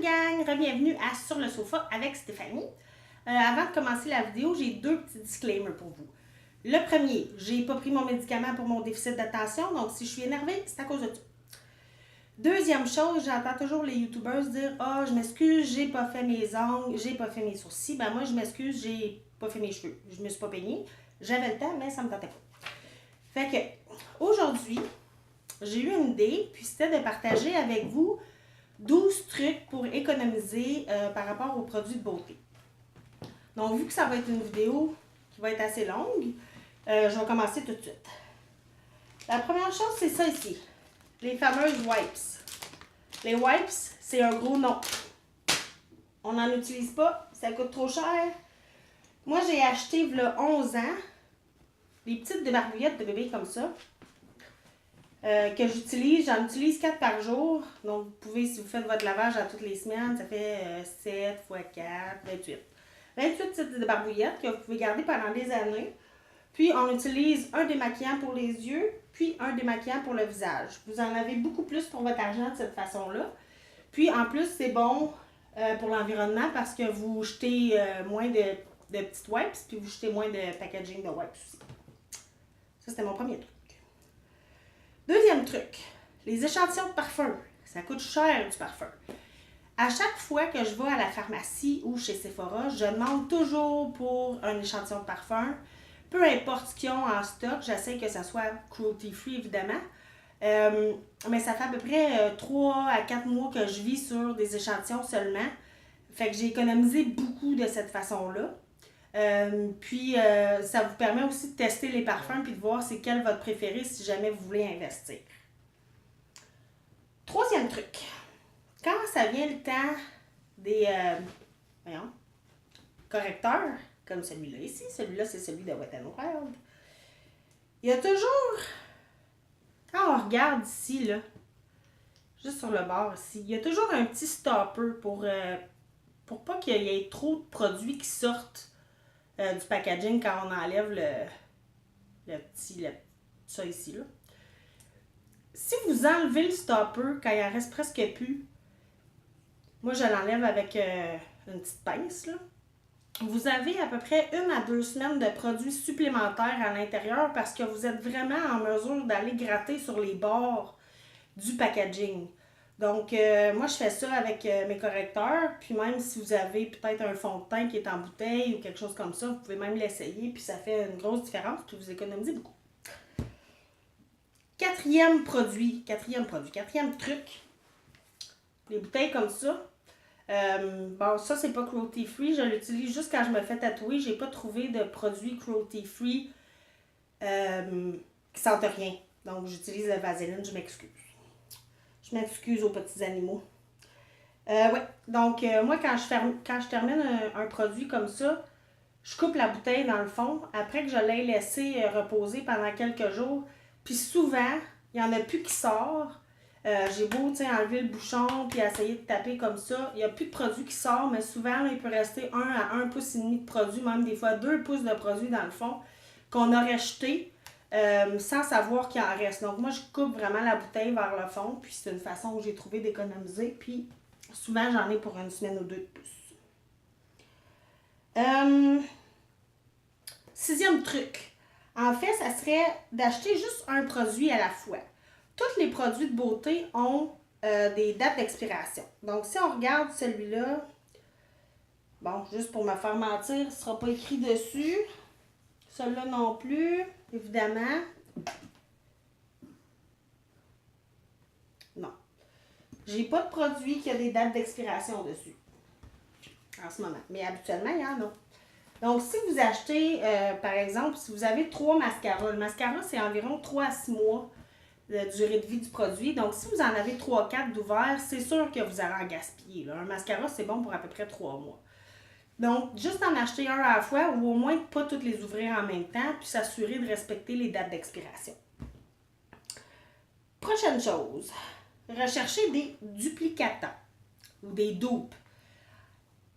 Salut gang, bienvenue à Sur le sofa avec Stéphanie. Avant de commencer la vidéo, j'ai deux petits disclaimers pour vous. Le premier, j'ai pas pris mon médicament pour mon déficit d'attention, donc si je suis énervée, c'est à cause de ça. Deuxième chose, j'entends toujours les youtubeurs dire « Ah, je m'excuse, j'ai pas fait mes ongles, j'ai pas fait mes sourcils. » Ben moi, je m'excuse, j'ai pas fait mes cheveux. Je me suis pas peignée. J'avais le temps, mais ça me tentait pas. Fait que, aujourd'hui, j'ai eu une idée, puis c'était de partager avec vous 12 trucs pour économiser par rapport aux produits de beauté. Donc, vu que ça va être une vidéo qui va être assez longue, je vais commencer tout de suite. La première chose, c'est ça ici. Les fameuses wipes. Les wipes, c'est un gros nom. On n'en utilise pas, ça coûte trop cher. Moi, j'ai acheté, il y a 11 ans, des petites débarbouillettes de bébé comme ça. Que j'utilise, j'en utilise 4 par jour. Donc, vous pouvez, si vous faites votre lavage à toutes les semaines, ça fait 7 x 4, 28. 28 petites barbouillettes que vous pouvez garder pendant des années. Puis, on utilise un démaquillant pour les yeux, puis un démaquillant pour le visage. Vous en avez beaucoup plus pour votre argent de cette façon-là. Puis, en plus, c'est bon pour l'environnement parce que vous jetez moins de petites wipes, puis vous jetez moins de packaging de wipes aussi. Ça, c'était mon premier truc. Deuxième truc, les échantillons de parfum. Ça coûte cher du parfum. À chaque fois que je vais à la pharmacie ou chez Sephora, je demande toujours pour un échantillon de parfum. Peu importe ce qu'ils ont en stock, j'essaie que ça soit cruelty-free évidemment. Mais ça fait à peu près 3 à 4 mois que je vis sur des échantillons seulement. Fait que j'ai économisé beaucoup de cette façon-là. Puis ça vous permet aussi de tester les parfums puis de voir c'est quel votre préféré si jamais vous voulez investir. Troisième truc, quand ça vient le temps des correcteurs, comme celui-là ici, celui-là c'est celui de Wet n Wild, il y a toujours, quand on regarde ici, là, juste sur le bord ici, il y a toujours un petit stopper pour pas qu'il y ait trop de produits qui sortent du packaging quand on enlève ça ici là. Si vous enlevez le stopper quand il en reste presque plus, moi je l'enlève avec une petite pince là. Vous avez à peu près 1 à 2 semaines de produits supplémentaires à l'intérieur parce que vous êtes vraiment en mesure d'aller gratter sur les bords du packaging. Donc, moi, je fais ça avec mes correcteurs. Puis même si vous avez peut-être un fond de teint qui est en bouteille ou quelque chose comme ça, vous pouvez même l'essayer. Puis ça fait une grosse différence. Puis vous économisez beaucoup. Quatrième truc. Les bouteilles comme ça. Bon, ça, c'est pas cruelty-free. Je l'utilise juste quand je me fais tatouer. J'ai pas trouvé de produit cruelty-free qui sentent rien. Donc, j'utilise la vaseline. Je m'excuse. Je m'excuse aux petits animaux. Ouais. Donc, moi, quand je termine un produit comme ça, je coupe la bouteille dans le fond. Après que je l'ai laissé reposer pendant quelques jours. Puis souvent, il n'y en a plus qui sort. J'ai beau enlever le bouchon puis essayer de taper comme ça. Il n'y a plus de produit qui sort, mais souvent, là, il peut rester 1 à 1,5 pouce de produit, même des fois 2 pouces de produit dans le fond, qu'on aurait jeté. Sans savoir qu'il en reste. Donc, moi, je coupe vraiment la bouteille vers le fond, puis c'est une façon où j'ai trouvé d'économiser, puis souvent, j'en ai pour une semaine ou 2 de plus. Sixième truc. En fait, ça serait d'acheter juste un produit à la fois. Tous les produits de beauté ont des dates d'expiration. Donc, si on regarde celui-là, bon, juste pour me faire mentir, il ne sera pas écrit dessus. Celui-là non plus, évidemment. Non. J'ai pas de produit qui a des dates d'expiration dessus. En ce moment. Mais habituellement, il y en a. Donc, si vous achetez, par exemple, si vous avez 3 mascaras, le mascara, c'est environ 3 à 6 mois de durée de vie du produit. Donc, si vous en avez 3-4 d'ouverts, c'est sûr que vous allez en gaspiller. Là. Un mascara, c'est bon pour à peu près 3 mois. Donc, juste en acheter un à la fois ou au moins de ne pas toutes les ouvrir en même temps puis s'assurer de respecter les dates d'expiration. Prochaine chose, recherchez des duplicata ou des dupes.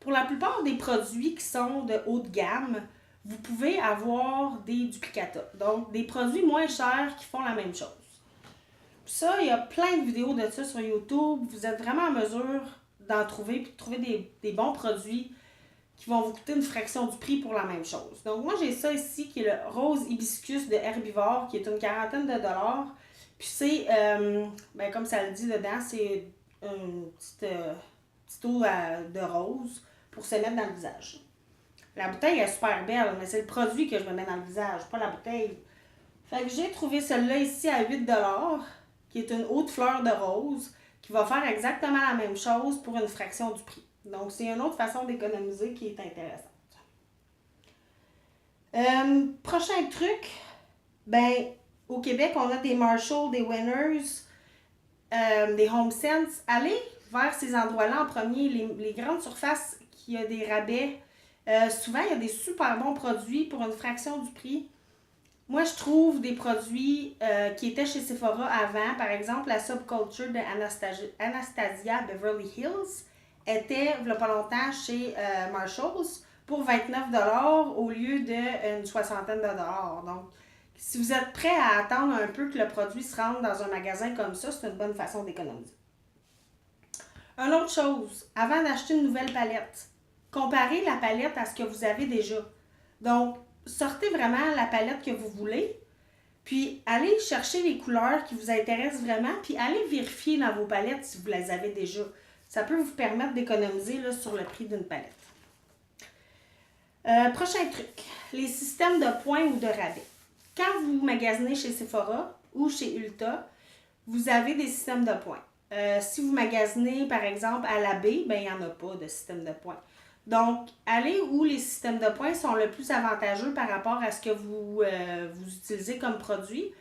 Pour la plupart des produits qui sont de haut de gamme, vous pouvez avoir des duplicata. Donc, des produits moins chers qui font la même chose. Ça, il y a plein de vidéos de ça sur YouTube. Vous êtes vraiment en mesure d'en trouver puis de trouver des bons produits qui vont vous coûter une fraction du prix pour la même chose. Donc, moi, j'ai ça ici qui est le rose hibiscus de Herbivore qui est une quarantaine de dollars. Puis c'est, comme ça le dit dedans, c'est une petite eau de rose pour se mettre dans le visage. La bouteille est super belle, mais c'est le produit que je me mets dans le visage, pas la bouteille. Fait que j'ai trouvé celle-là ici à 8 dollars, qui est une haute fleur de rose, qui va faire exactement la même chose pour une fraction du prix. Donc, c'est une autre façon d'économiser qui est intéressante. Prochain truc, au Québec, on a des Marshall, des Winners, des HomeSense. Allez vers ces endroits-là en premier, les grandes surfaces qui ont des rabais. Souvent, il y a des super bons produits pour une fraction du prix. Moi, je trouve des produits qui étaient chez Sephora avant. Par exemple, la Subculture de Anastasia Beverly Hills était, il n'y a pas longtemps, chez Marshalls pour 29 $ au lieu d'une soixantaine de dollars. Donc, si vous êtes prêt à attendre un peu que le produit se rende dans un magasin comme ça, c'est une bonne façon d'économiser. Une autre chose, avant d'acheter une nouvelle palette, comparez la palette à ce que vous avez déjà. Donc, sortez vraiment la palette que vous voulez, puis allez chercher les couleurs qui vous intéressent vraiment, puis allez vérifier dans vos palettes si vous les avez déjà. Ça peut vous permettre d'économiser là, sur le prix d'une palette. Prochain truc, les systèmes de points ou de rabais. Quand vous magasinez chez Sephora ou chez Ulta, vous avez des systèmes de points. Si vous magasinez, par exemple, à la baie, il n'y en a pas de système de points. Donc, allez où les systèmes de points sont le plus avantageux par rapport à ce que vous utilisez comme produit,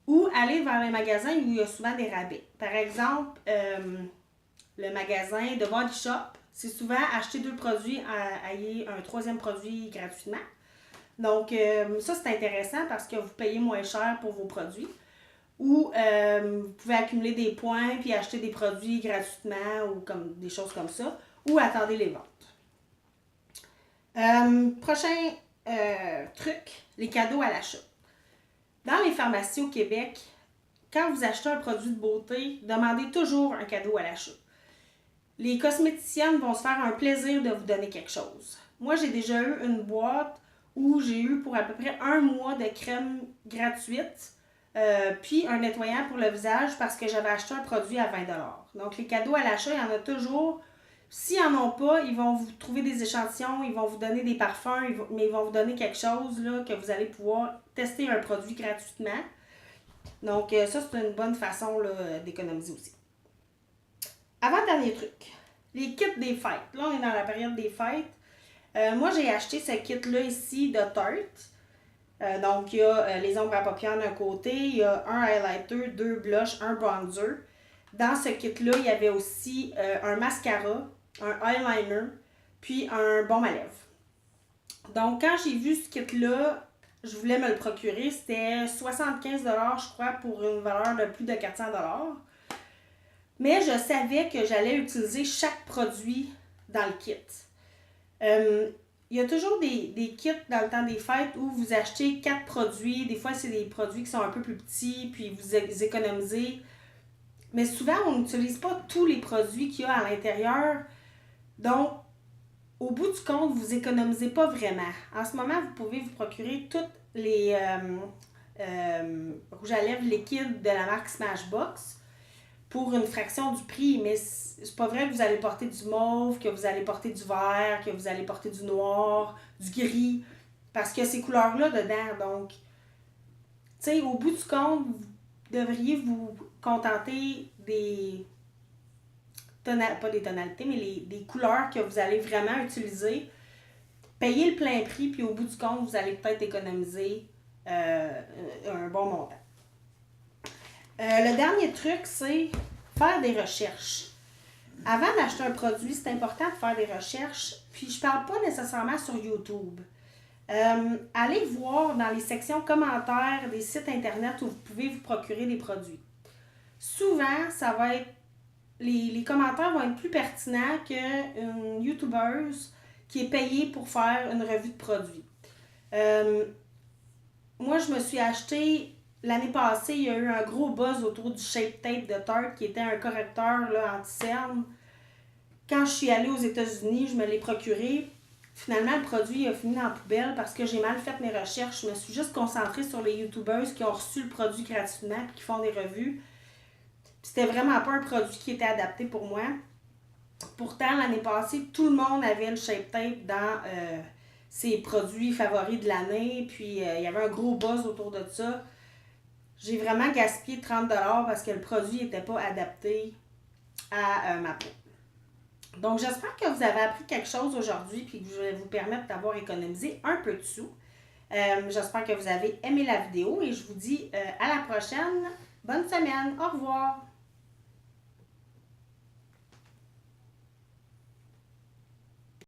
ou allez vers les magasins où il y a souvent des rabais. Par exemple, le magasin de Body Shop, c'est souvent acheter 2 produits, ayez un 3e produit gratuitement. Donc, ça, c'est intéressant parce que vous payez moins cher pour vos produits. Ou vous pouvez accumuler des points puis acheter des produits gratuitement ou comme des choses comme ça. Ou attendez les ventes. Prochain truc, les cadeaux à l'achat. Dans les pharmacies au Québec, quand vous achetez un produit de beauté, demandez toujours un cadeau à l'achat. Les cosméticiennes vont se faire un plaisir de vous donner quelque chose. Moi, j'ai déjà eu une boîte où j'ai eu pour à peu près 1 mois de crème gratuite, puis un nettoyant pour le visage parce que j'avais acheté un produit à 20 $. Donc, les cadeaux à l'achat, il y en a toujours. S'ils n'en ont pas, ils vont vous trouver des échantillons, ils vont vous donner des parfums, mais ils vont vous donner quelque chose là, que vous allez pouvoir tester un produit gratuitement. Donc, ça, c'est une bonne façon là, d'économiser aussi. Avant-dernier truc, les kits des fêtes. Là, on est dans la période des fêtes. Moi, j'ai acheté ce kit-là ici de Tarte. Donc, il y a les ombres à paupières d'un côté, il y a un highlighter, 2 blushs, un bronzer. Dans ce kit-là, il y avait aussi un mascara, un eyeliner, puis un baume à lèvres. Donc, quand j'ai vu ce kit-là, je voulais me le procurer. C'était 75 $, je crois, pour une valeur de plus de 400 $. Mais je savais que j'allais utiliser chaque produit dans le kit. Il y a toujours des kits dans le temps des fêtes où vous achetez 4 produits. Des fois, c'est des produits qui sont un peu plus petits, puis vous économisez. Mais souvent, on n'utilise pas tous les produits qu'il y a à l'intérieur. Donc, au bout du compte, vous économisez pas vraiment. En ce moment, vous pouvez vous procurer toutes les rouges à lèvres liquides de la marque Smashbox pour une fraction du prix, mais c'est pas vrai que vous allez porter du mauve, que vous allez porter du vert, que vous allez porter du noir, du gris, parce qu'il y a ces couleurs-là dedans. Donc, tu sais, au bout du compte, vous devriez vous contenter des pas des tonalités, mais des couleurs que vous allez vraiment utiliser. Payez le plein prix, puis au bout du compte, vous allez peut-être économiser un bon montant. Le dernier truc, c'est faire des recherches. Avant d'acheter un produit, c'est important de faire des recherches. Puis je parle pas nécessairement sur YouTube. Allez voir dans les sections commentaires des sites internet où vous pouvez vous procurer des produits. Souvent, ça va être les commentaires vont être plus pertinents qu'une YouTubeuse qui est payée pour faire une revue de produits. Moi, je me suis acheté l'année passée, il y a eu un gros buzz autour du Shape Tape de Tarte qui était un correcteur là, anti-cerne. Quand je suis allée aux États-Unis, je me l'ai procuré. Finalement, le produit a fini dans la poubelle parce que j'ai mal fait mes recherches. Je me suis juste concentrée sur les YouTubeuses qui ont reçu le produit gratuitement et qui font des revues. C'était vraiment pas un produit qui était adapté pour moi. Pourtant, l'année passée, tout le monde avait le Shape Tape dans ses produits favoris de l'année. Puis, il y avait un gros buzz autour de ça. J'ai vraiment gaspillé 30$ parce que le produit n'était pas adapté à ma peau. Donc, j'espère que vous avez appris quelque chose aujourd'hui puis que je vais vous permettre d'avoir économisé un peu de sous. J'espère que vous avez aimé la vidéo et je vous dis à la prochaine. Bonne semaine. Au revoir.